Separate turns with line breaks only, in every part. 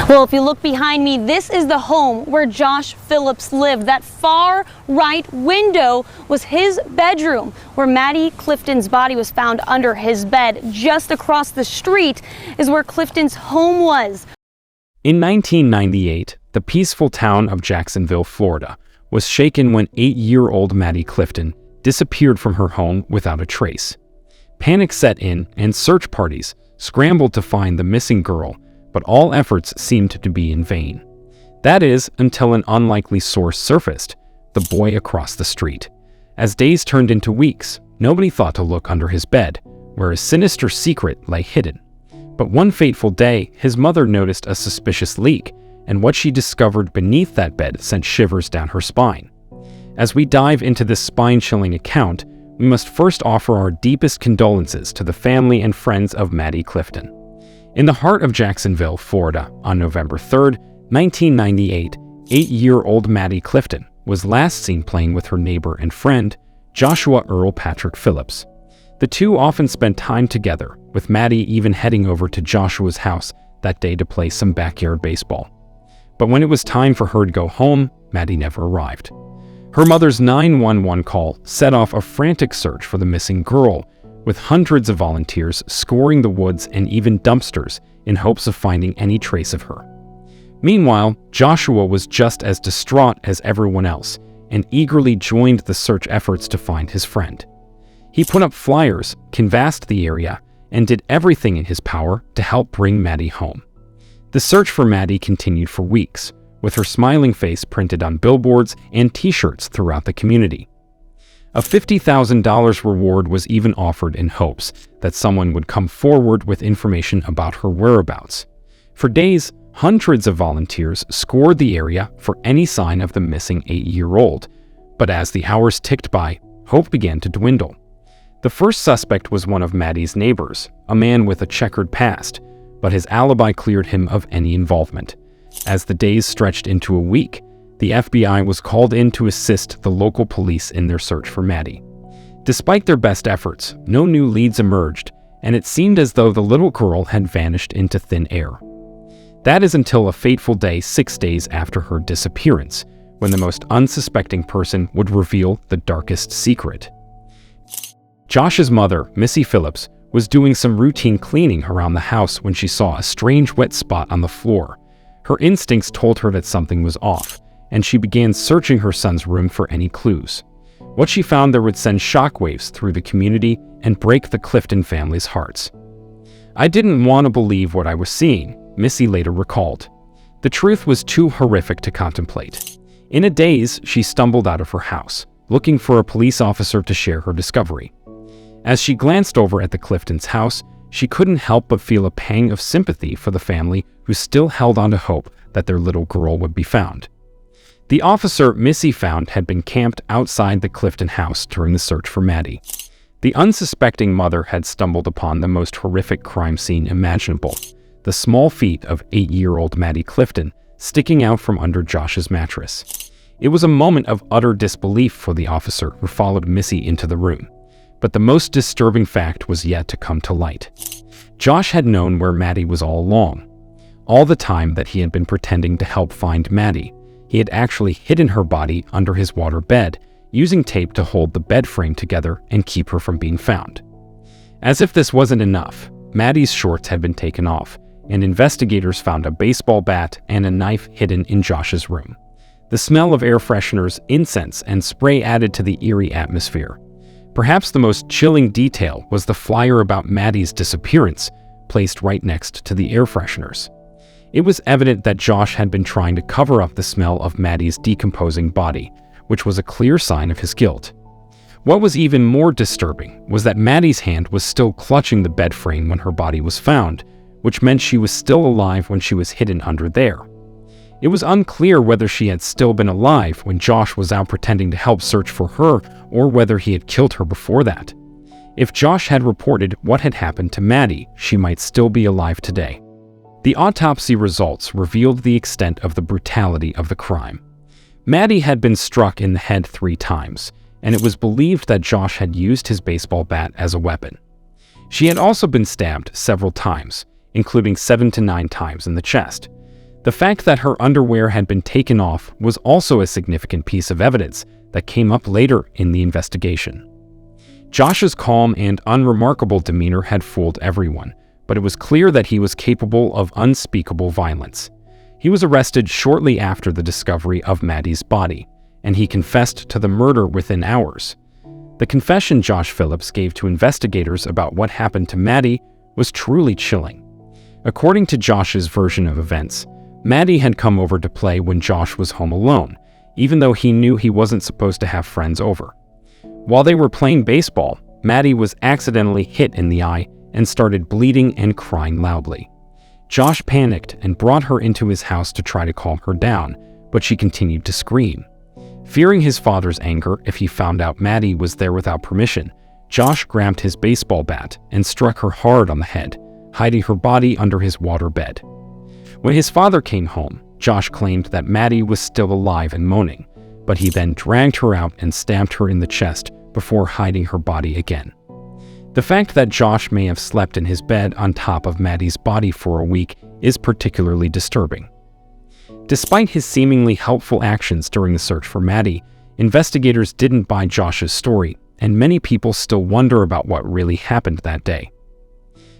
Well, if you look behind me, this is the home where Josh Phillips lived. That far right window was his bedroom, where Maddie Clifton's body was found under his bed. Just across the street is where Clifton's home was.
In 1998, the peaceful town of Jacksonville, Florida, was shaken when 8-year-old Maddie Clifton disappeared from her home without a trace. Panic set in, and search parties scrambled to find the missing girl, but all efforts seemed to be in vain. That is, until an unlikely source surfaced: the boy across the street. As days turned into weeks, nobody thought to look under his bed, where a sinister secret lay hidden. But one fateful day, his mother noticed a suspicious leak, and what she discovered beneath that bed sent shivers down her spine. As we dive into this spine-chilling account, we must first offer our deepest condolences to the family and friends of Maddie Clifton. In the heart of Jacksonville, Florida, on November 3, 1998, 8-year-old Maddie Clifton was last seen playing with her neighbor and friend, Joshua Earl Patrick Phillips. The two often spent time together, with Maddie even heading over to Joshua's house that day to play some backyard baseball. But when it was time for her to go home, Maddie never arrived. Her mother's 911 call set off a frantic search for the missing girl, with hundreds of volunteers scouring the woods and even dumpsters in hopes of finding any trace of her. Meanwhile, Joshua was just as distraught as everyone else and eagerly joined the search efforts to find his friend. He put up flyers, canvassed the area, and did everything in his power to help bring Maddie home. The search for Maddie continued for weeks, with her smiling face printed on billboards and t-shirts throughout the community. A $50,000 reward was even offered in hopes that someone would come forward with information about her whereabouts. For days, hundreds of volunteers scoured the area for any sign of the missing 8-year-old. But as the hours ticked by, hope began to dwindle. The first suspect was one of Maddie's neighbors, a man with a checkered past, but his alibi cleared him of any involvement. As the days stretched into a week, the FBI was called in to assist the local police in their search for Maddie. Despite their best efforts, no new leads emerged, and it seemed as though the little girl had vanished into thin air. That is until a fateful day 6 days after her disappearance, when the most unsuspecting person would reveal the darkest secret. Josh's mother, Missy Phillips, was doing some routine cleaning around the house when she saw a strange wet spot on the floor. Her instincts told her that something was off, and she began searching her son's room for any clues. What she found there would send shockwaves through the community and break the Clifton family's hearts. "I didn't want to believe what I was seeing," Missy later recalled. The truth was too horrific to contemplate. In a daze, she stumbled out of her house, looking for a police officer to share her discovery. As she glanced over at the Cliftons' house, she couldn't help but feel a pang of sympathy for the family who still held on to hope that their little girl would be found. The officer Missy found had been camped outside the Clifton house during the search for Maddie. The unsuspecting mother had stumbled upon the most horrific crime scene imaginable: the small feet of 8-year-old Maddie Clifton sticking out from under Josh's mattress. It was a moment of utter disbelief for the officer who followed Missy into the room. But the most disturbing fact was yet to come to light. Josh had known where Maddie was all along. All the time that he had been pretending to help find Maddie, he had actually hidden her body under his water bed, using tape to hold the bed frame together and keep her from being found. As if this wasn't enough, Maddie's shorts had been taken off, and investigators found a baseball bat and a knife hidden in Josh's room. The smell of air fresheners, incense, and spray added to the eerie atmosphere. Perhaps the most chilling detail was the flyer about Maddie's disappearance, placed right next to the air fresheners. It was evident that Josh had been trying to cover up the smell of Maddie's decomposing body, which was a clear sign of his guilt. What was even more disturbing was that Maddie's hand was still clutching the bed frame when her body was found, which meant she was still alive when she was hidden under there. It was unclear whether she had still been alive when Josh was out pretending to help search for her, or whether he had killed her before that. If Josh had reported what had happened to Maddie, she might still be alive today. The autopsy results revealed the extent of the brutality of the crime. Maddie had been struck in the head 3 times, and it was believed that Josh had used his baseball bat as a weapon. She had also been stabbed several times, including 7 to 9 times in the chest. The fact that her underwear had been taken off was also a significant piece of evidence that came up later in the investigation. Josh's calm and unremarkable demeanor had fooled everyone, but it was clear that he was capable of unspeakable violence. He was arrested shortly after the discovery of Maddie's body, and he confessed to the murder within hours. The confession Josh Phillips gave to investigators about what happened to Maddie was truly chilling. According to Josh's version of events, Maddie had come over to play when Josh was home alone, even though he knew he wasn't supposed to have friends over. While they were playing baseball, Maddie was accidentally hit in the eye and started bleeding and crying loudly. Josh panicked and brought her into his house to try to calm her down, but she continued to scream. Fearing his father's anger if he found out Maddie was there without permission, Josh grabbed his baseball bat and struck her hard on the head, hiding her body under his waterbed. When his father came home, Josh claimed that Maddie was still alive and moaning, but he then dragged her out and stabbed her in the chest before hiding her body again. The fact that Josh may have slept in his bed on top of Maddie's body for a week is particularly disturbing. Despite his seemingly helpful actions during the search for Maddie, investigators didn't buy Josh's story, and many people still wonder about what really happened that day.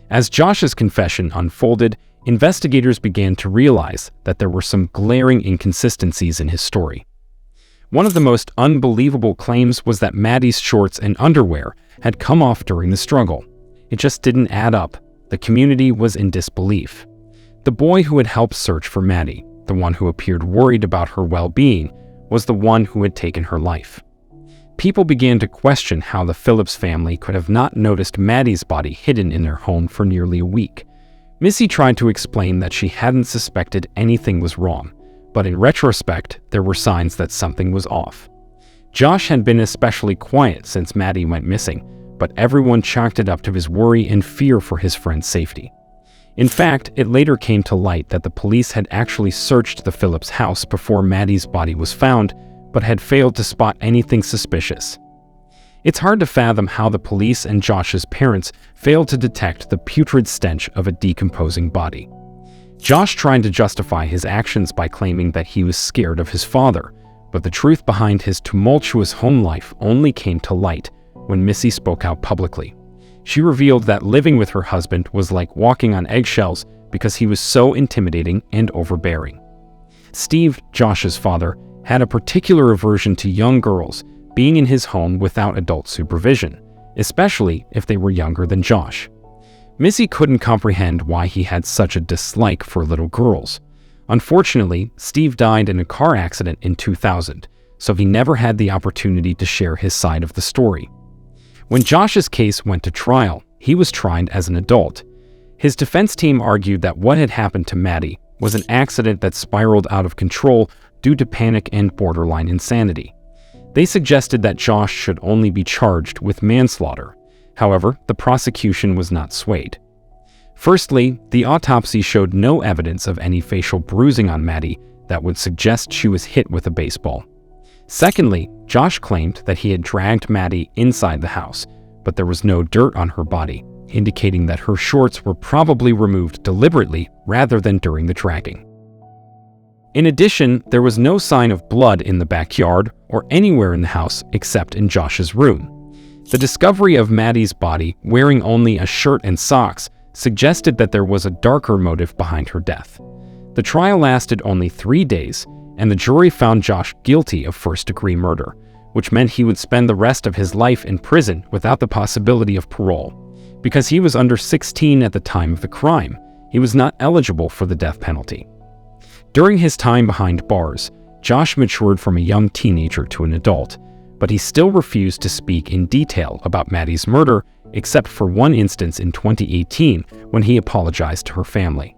As Josh's confession unfolded, investigators began to realize that there were some glaring inconsistencies in his story. One of the most unbelievable claims was that Maddie's shorts and underwear had come off during the struggle. It just didn't add up. The community was in disbelief. The boy who had helped search for Maddie, the one who appeared worried about her well-being, was the one who had taken her life. People began to question how the Phillips family could have not noticed Maddie's body hidden in their home for nearly a week. Missy tried to explain that she hadn't suspected anything was wrong, but in retrospect, there were signs that something was off. Josh had been especially quiet since Maddie went missing, but everyone chalked it up to his worry and fear for his friend's safety. In fact, it later came to light that the police had actually searched the Phillips house before Maddie's body was found, but had failed to spot anything suspicious. It's hard to fathom how the police and Josh's parents failed to detect the putrid stench of a decomposing body. Josh tried to justify his actions by claiming that he was scared of his father, but the truth behind his tumultuous home life only came to light when Missy spoke out publicly. She revealed that living with her husband was like walking on eggshells because he was so intimidating and overbearing. Steve, Josh's father, had a particular aversion to young girls being in his home without adult supervision, especially if they were younger than Josh. Missy couldn't comprehend why he had such a dislike for little girls. Unfortunately, Steve died in a car accident in 2000, so he never had the opportunity to share his side of the story. When Josh's case went to trial, he was tried as an adult. His defense team argued that what had happened to Maddie was an accident that spiraled out of control due to panic and borderline insanity. They suggested that Josh should only be charged with manslaughter. However, the prosecution was not swayed. Firstly, the autopsy showed no evidence of any facial bruising on Maddie that would suggest she was hit with a baseball. Secondly, Josh claimed that he had dragged Maddie inside the house, but there was no dirt on her body, indicating that her shorts were probably removed deliberately rather than during the dragging. In addition, there was no sign of blood in the backyard or anywhere in the house except in Josh's room. The discovery of Maddie's body wearing only a shirt and socks suggested that there was a darker motive behind her death. The trial lasted only 3 days, and the jury found Josh guilty of first-degree murder, which meant he would spend the rest of his life in prison without the possibility of parole. Because he was under 16 at the time of the crime, he was not eligible for the death penalty. During his time behind bars, Josh matured from a young teenager to an adult, but he still refused to speak in detail about Maddie's murder, except for one instance in 2018 when he apologized to her family.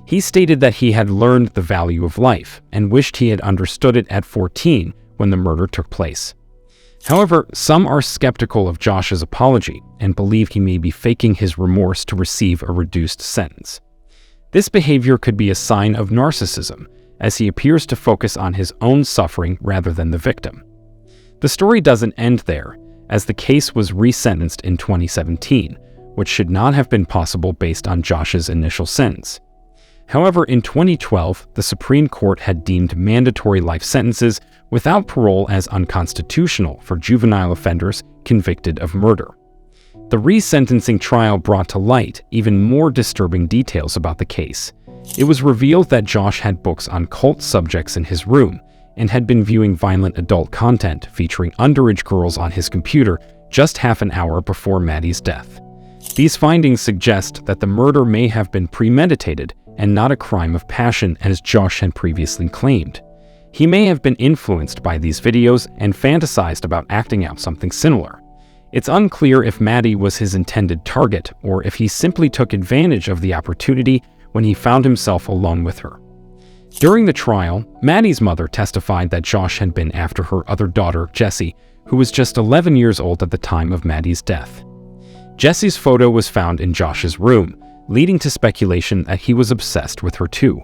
He stated that he had learned the value of life and wished he had understood it at 14 when the murder took place. However, some are skeptical of Josh's apology and believe he may be faking his remorse to receive a reduced sentence. This behavior could be a sign of narcissism, as he appears to focus on his own suffering rather than the victim. The story doesn't end there, as the case was resentenced in 2017, which should not have been possible based on Josh's initial sentence. However, in 2012, the Supreme Court had deemed mandatory life sentences without parole as unconstitutional for juvenile offenders convicted of murder. The resentencing trial brought to light even more disturbing details about the case. It was revealed that Josh had books on cult subjects in his room and had been viewing violent adult content featuring underage girls on his computer just half an hour before Maddie's death. These findings suggest that the murder may have been premeditated and not a crime of passion as Josh had previously claimed. He may have been influenced by these videos and fantasized about acting out something similar. It's unclear if Maddie was his intended target or if he simply took advantage of the opportunity when he found himself alone with her. During the trial, Maddie's mother testified that Josh had been after her other daughter, Jessie, who was just 11 years old at the time of Maddie's death. Jessie's photo was found in Josh's room, leading to speculation that he was obsessed with her too.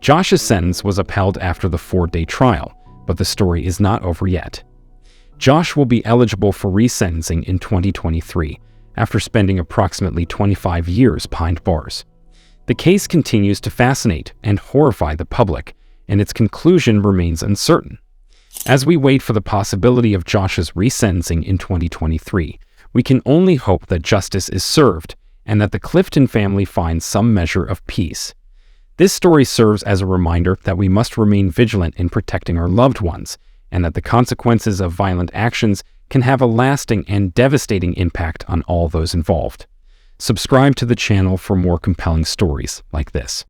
Josh's sentence was upheld after the 4-day trial, but the story is not over yet. Josh will be eligible for resentencing in 2023 after spending approximately 25 years behind bars. The case continues to fascinate and horrify the public, and its conclusion remains uncertain. As we wait for the possibility of Josh's resentencing in 2023, we can only hope that justice is served and that the Clifton family finds some measure of peace. This story serves as a reminder that we must remain vigilant in protecting our loved ones, and that the consequences of violent actions can have a lasting and devastating impact on all those involved. Subscribe to the channel for more compelling stories like this.